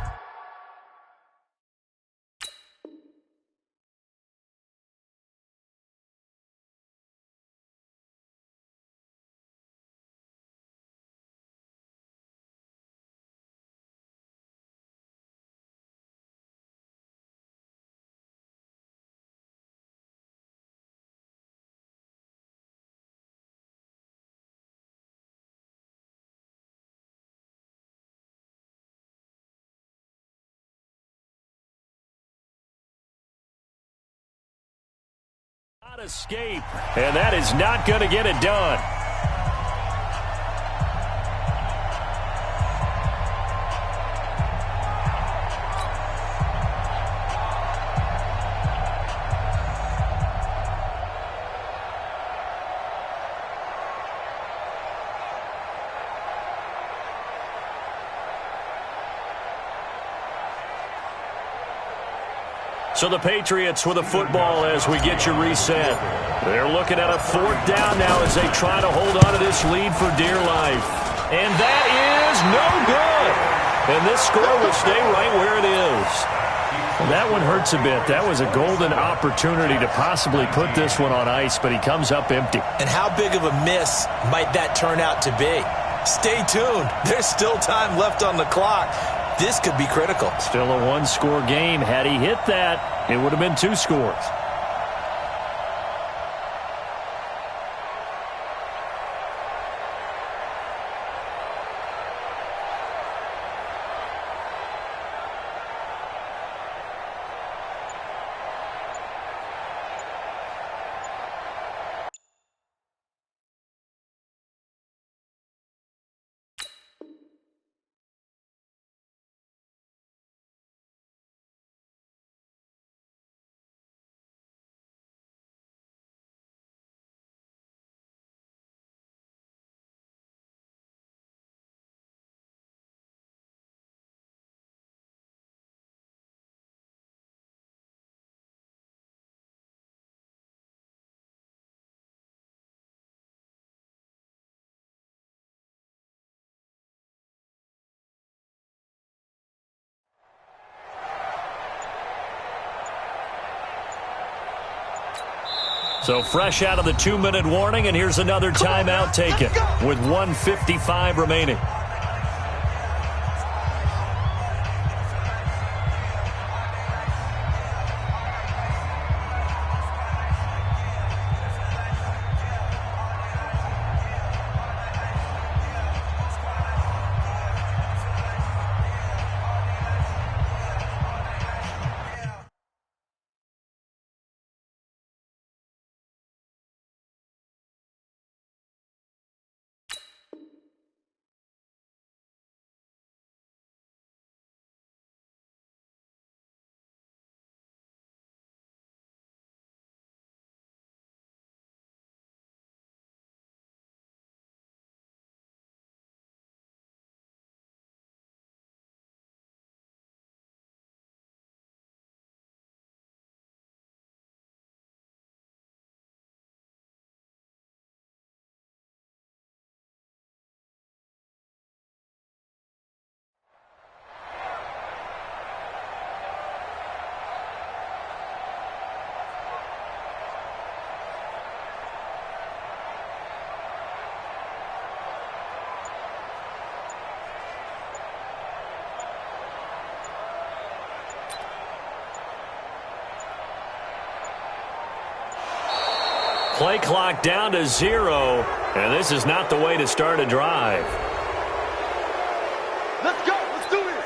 Escape, and that is not going to get it done. So the Patriots with a football as we get you reset. They're looking at a 4th down now as they try to hold on to this lead for dear life. And that is no good. And this score will stay right where it is. That one hurts a bit. That was a golden opportunity to possibly put this one on ice, but he comes up empty. And how big of a miss might that turn out to be? Stay tuned. There's still time left on the clock. This could be critical. Still a 1-score game. Had he hit that, it would have been 2 scores. So fresh out of the 2-minute warning, and here's another timeout taken with 1:55 remaining. Play clock down to 0, and this is not the way to start a drive. Let's go. Let's do it.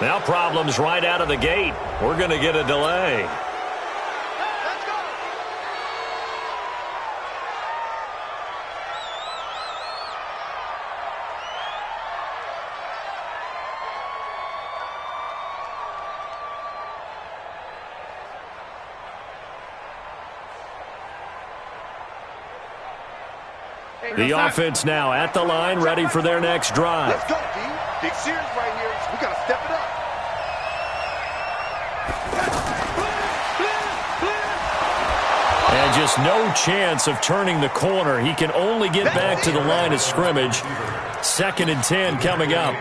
Now problems right out of the gate. We're going to get a delay. The offense now at the line, ready for their next drive. Let's go, D. Big series right here. We got to step it up. And just no chance of turning the corner. He can only get back to the line of scrimmage. 2nd and 10 coming up.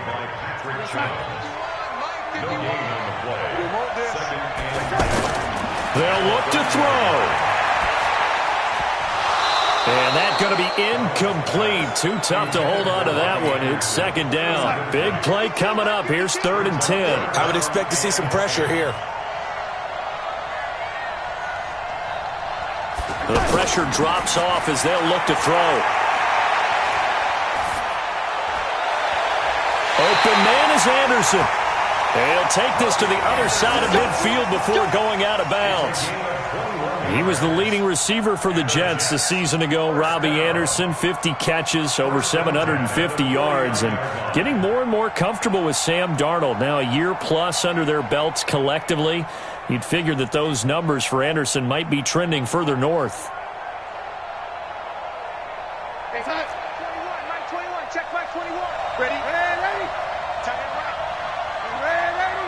They'll look to throw. And that's going to be incomplete. Too tough to hold on to that one. It's 2nd down. Big play coming up. Here's 3rd and 10. I would expect to see some pressure here. The pressure drops off as they'll look to throw. Open man is Anderson. He'll take this to the other side of midfield before going out of bounds. He was the leading receiver for the Jets a season ago. Robbie Anderson, 50 catches, over 750 yards, and getting more and more comfortable with Sam Darnold. Now a year plus under their belts collectively. You'd figure that those numbers for Anderson might be trending further north. Hey, 21, Mike 21, check Mike 21. Ready? Ready. Tight end right. Ready.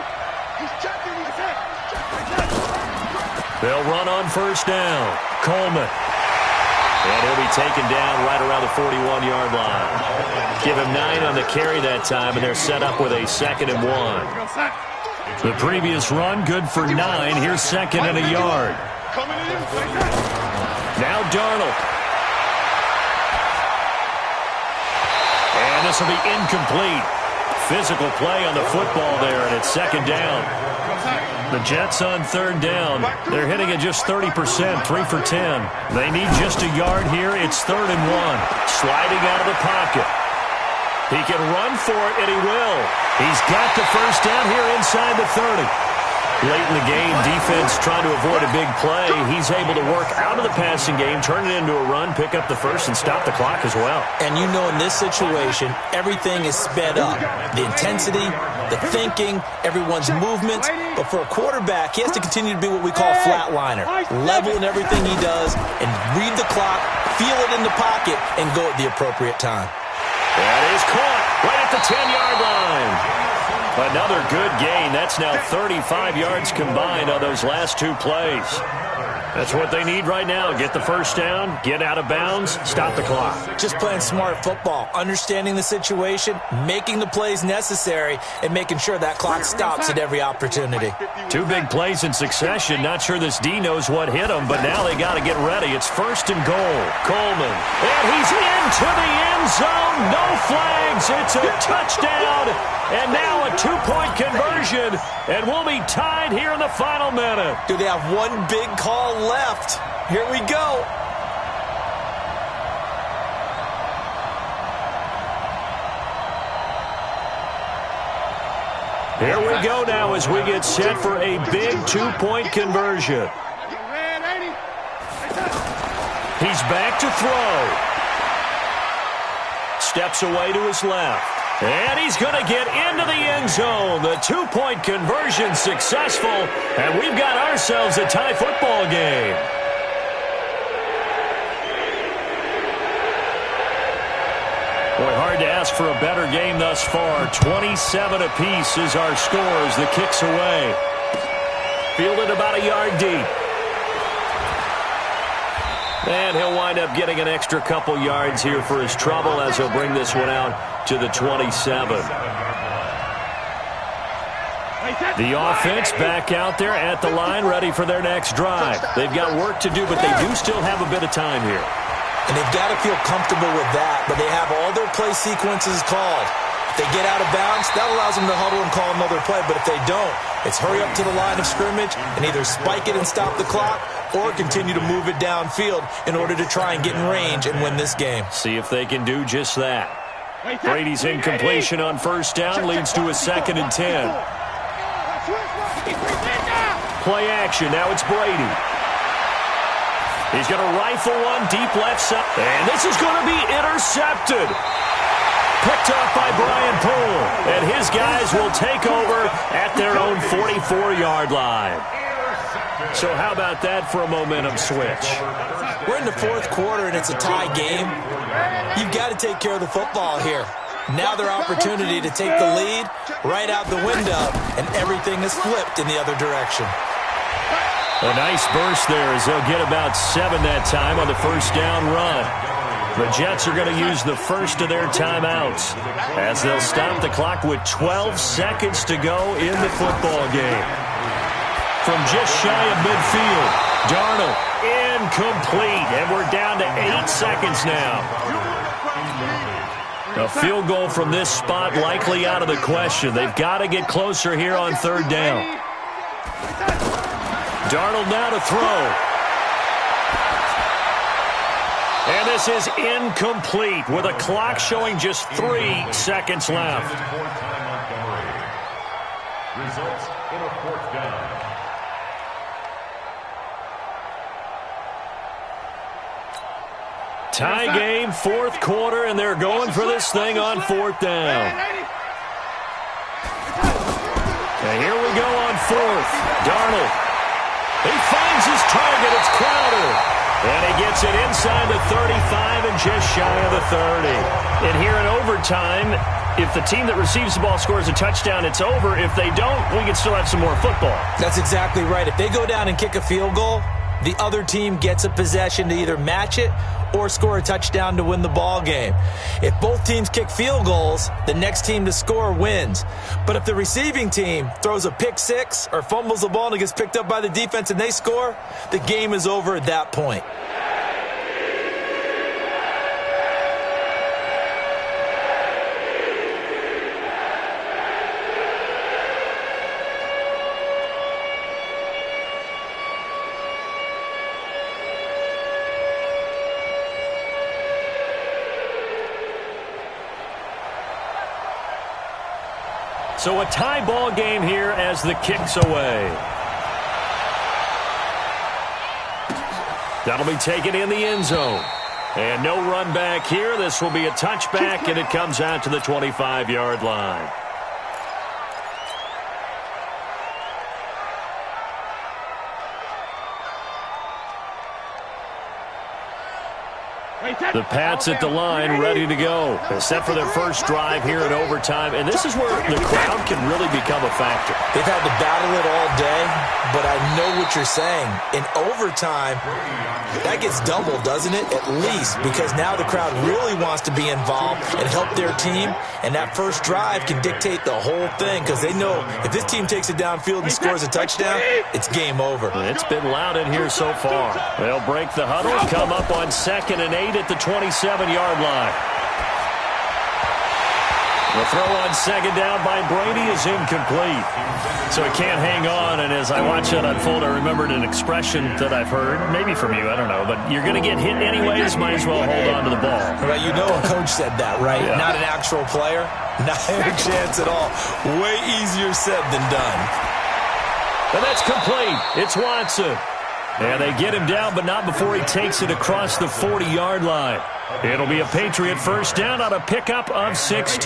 He's checking. He's in. They'll run on 1st down. Coleman. And he'll be taken down right around the 41-yard line. Give him 9 on the carry that time, and they're set up with a 2nd and 1. The previous run, good for 9. Here's 2nd and a yard. Now Darnold. And this will be incomplete. Physical play on the football there, and it's 2nd down. The Jets on 3rd down. They're hitting at just 30%, 3 for 10. They need just a yard here. It's 3rd and 1. Sliding out of the pocket. He can run for it, and he will. He's got the 1st down here inside the 30. Late in the game, defense trying to avoid a big play. He's able to work out of the passing game, turn it into a run, pick up the 1st, and stop the clock as well. And you know in this situation, everything is sped up. The intensity, the thinking, everyone's movements. But for a quarterback, he has to continue to be what we call a flatliner. Level in everything he does and read the clock, feel it in the pocket, and go at the appropriate time. That is caught right at the 10-yard line. Another good gain. That's now 35 yards combined on those last 2 plays. That's what they need right now. Get the 1st down, get out of bounds, stop the clock. Just playing smart football, understanding the situation, making the plays necessary, and making sure that clock stops at every opportunity. 2 big plays in succession. Not sure this D knows what hit him, but now they got to get ready. It's 1st and goal. Coleman. And he's into the end zone. No flags. It's a touchdown. And now a 2-point conversion. And we'll be tied here in the final minute. Do they have one big call left? Here we go. Here we go now as we get set for a big 2-point conversion. He's back to throw. Steps away to his left. And he's going to get into the end zone. The 2-point conversion successful. And we've got ourselves a tie football game. Boy, hard to ask for a better game thus far. 27 apiece is our scores. The kick's away. Fielded about a yard deep. And he'll wind up getting an extra couple yards here for his trouble as he'll bring this one out to the 27. The offense back out there at the line, ready for their next drive. They've got work to do, but they do still have a bit of time here. And they've got to feel comfortable with that, but they have all their play sequences called. If they get out of bounds, that allows them to huddle and call another play, but if they don't, it's hurry up to the line of scrimmage and either spike it and stop the clock or continue to move it downfield in order to try and get in range and win this game. See if they can do just that. Brady's incompletion on 1st down leads to a 2nd and 10. Play action. Now it's Brady. He's going to rifle one deep left side. And this is going to be intercepted. Picked off by Brian Poole. And his guys will take over at their own 44-yard line. So how about that for a momentum switch? We're in the fourth quarter, and it's a tie game. You've got to take care of the football here. Now their opportunity to take the lead right out the window, and everything is flipped in the other direction. A nice burst there as they'll get about 7 that time on the first down run. The Jets are going to use the first of their timeouts as they'll stop the clock with 12 seconds to go in the football game. From just shy of midfield, Darnold incomplete, and we're down to 8 seconds now. A field goal from this spot likely out of the question. They've got to get closer here on third down. Darnold now to throw. And this is incomplete with a clock showing just 3 seconds left. Results in a fourth down. Tie game, fourth quarter, and they're going for this thing on fourth down. And here we go on fourth. Darnold. He finds his target. It's Crowder. And he gets it inside the 35 and just shy of the 30. And here in overtime, if the team that receives the ball scores a touchdown, it's over. If they don't, we can still have some more football. That's exactly right. If they go down and kick a field goal, the other team gets a possession to either match it or score a touchdown to win the ball game. If both teams kick field goals, the next team to score wins. But if the receiving team throws a pick six or fumbles the ball and it gets picked up by the defense and they score, the game is over at that point. So a tie ball game here as the kick's away. That'll be taken in the end zone. And no run back here. This will be a touchback, and it comes out to the 25-yard line. The Pats at the line, ready to go. Set for their first drive here in overtime. And this is where the crowd can really become a factor. They've had to battle it all day, but I know what you're saying. In overtime, that gets doubled, doesn't it? At least, because now the crowd really wants to be involved and help their team. And that first drive can dictate the whole thing because they know if this team takes it downfield and scores a touchdown, it's game over. It's been loud in here so far. They'll break the huddle, come up on 2nd and 8 at the 27-yard line. The throw on 2nd down by Brady is incomplete. So he can't hang on, and as I watch that unfold, I remembered an expression that I've heard, maybe from you, I don't know, but you're going to get hit anyways, might as well hold on to the ball. Right, you know a coach said that, right? Yeah. Not an actual player. Not a chance at all. Way easier said than done. And that's complete. It's Watson. And they get him down, but not before he takes it across the 40-yard line. It'll be a Patriot first down on a pickup of 16.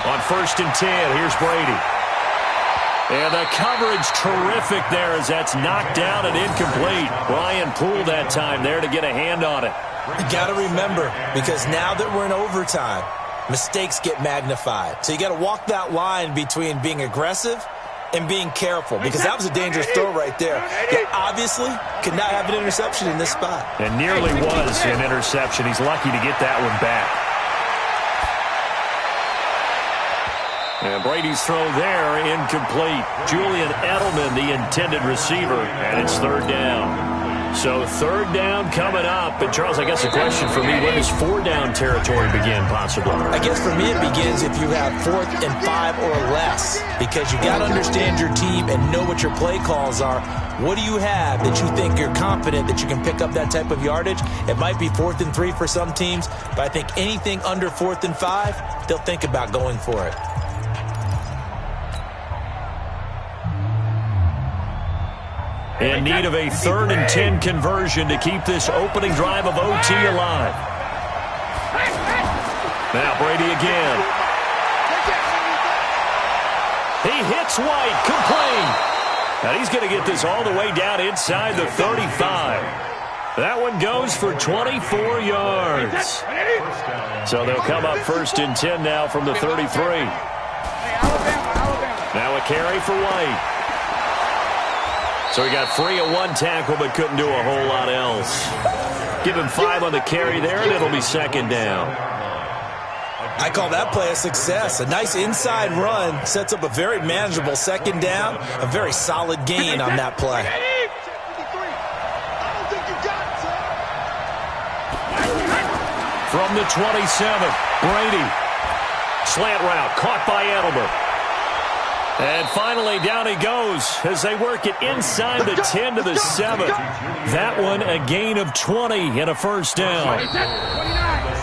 On 1st and 10, here's Brady. And the coverage terrific there as that's knocked down and incomplete. Brian Poole that time there to get a hand on it. You got to remember, because now that we're in overtime, mistakes get magnified. So you got to walk that line between being aggressive and being careful, because that was a dangerous throw right there. You obviously could not have an interception in this spot. And nearly was an interception. He's lucky to get that one back. And Brady's throw there, incomplete. Julian Edelman, the intended receiver, and it's 3rd down. So third down coming up. And, Charles, I guess a question for me, where does four down territory begin, possibly? I guess for me it begins if you have 4th and 5 or less, because you got to understand your team and know what your play calls are. What do you have that you think you're confident that you can pick up that type of yardage? It might be 4th and 3 for some teams, but I think anything under 4th and 5, they'll think about going for it. In need of a 3rd and 10 conversion to keep this opening drive of OT alive. Now Brady again. He hits White, complete. And he's going to get this all the way down inside the 35. That one goes for 24 yards. So they'll come up 1st and 10 now from the 33. Now a carry for White. So he got free at one tackle but couldn't do a whole lot else. Give him 5 on the carry there, and it'll be 2nd down. I call that play a success. A nice inside run sets up a very manageable 2nd down. A very solid gain on that play. From the 27, Brady. Slant route, caught by Edelman. And finally, down he goes as they work it inside the 10 to the 7. That one a gain of 20 and a 1st down.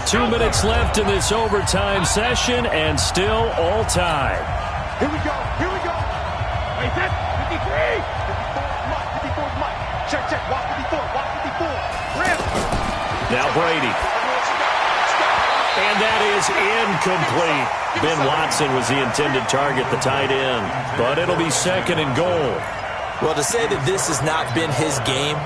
2 minutes left in this overtime session, and still all tied. Here we go. Here we go. Wait, that 53. 54 is Mike. Check, check. Walk 54. Walk 54. Rip. Now Brady. And that is incomplete. Ben Watson was the intended target, the tight end. But it'll be 2nd and goal. Well, to say that this has not been his game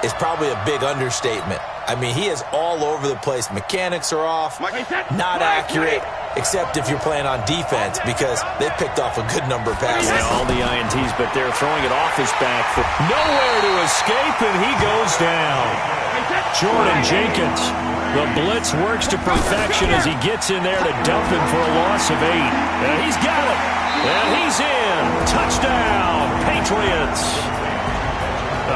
is probably a big understatement. I mean, he is all over the place. Mechanics are off, not accurate, except if you're playing on defense, because they picked off a good number of passes. Yeah, all the INTs, but they're throwing it off his back. For nowhere to escape, and he goes down. Jordan Jenkins. The blitz works to perfection as he gets in there to dump him for a loss of 8. And he's got it. And he's in. Touchdown, Patriots.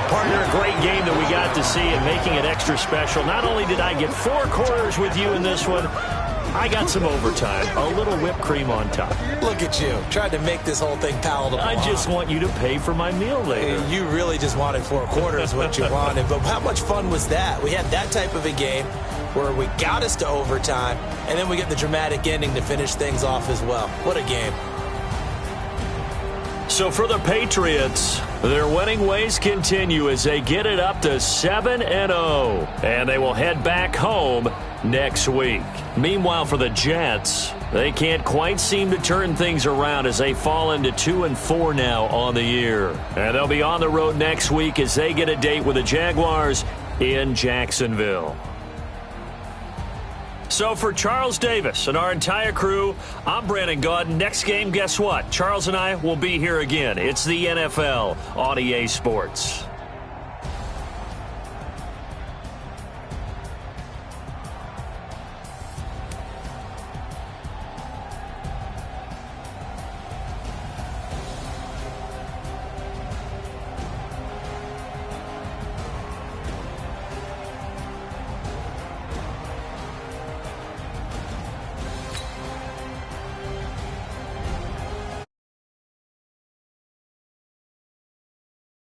Partner, a great game that we got to see and making it extra special. Not only did I get 4 quarters with you in this one, I got some overtime. A little whipped cream on top. Look at you. Tried to make this whole thing palatable. I just want you to pay for my meal later. You really just wanted 4 quarters what you wanted. But how much fun was that? We had that type of a game where we got us to overtime, and then we get the dramatic ending to finish things off as well. What a game. So for the Patriots, their winning ways continue as they get it up to 7-0. And they will head back home next week. Meanwhile, for the Jets, they can't quite seem to turn things around as they fall into 2-4 now on the year. And they'll be on the road next week as they get a date with the Jaguars in Jacksonville. So for Charles Davis and our entire crew, I'm Brandon Gaudin. Next game, guess what? Charles and I will be here again. It's the NFL on EA Sports.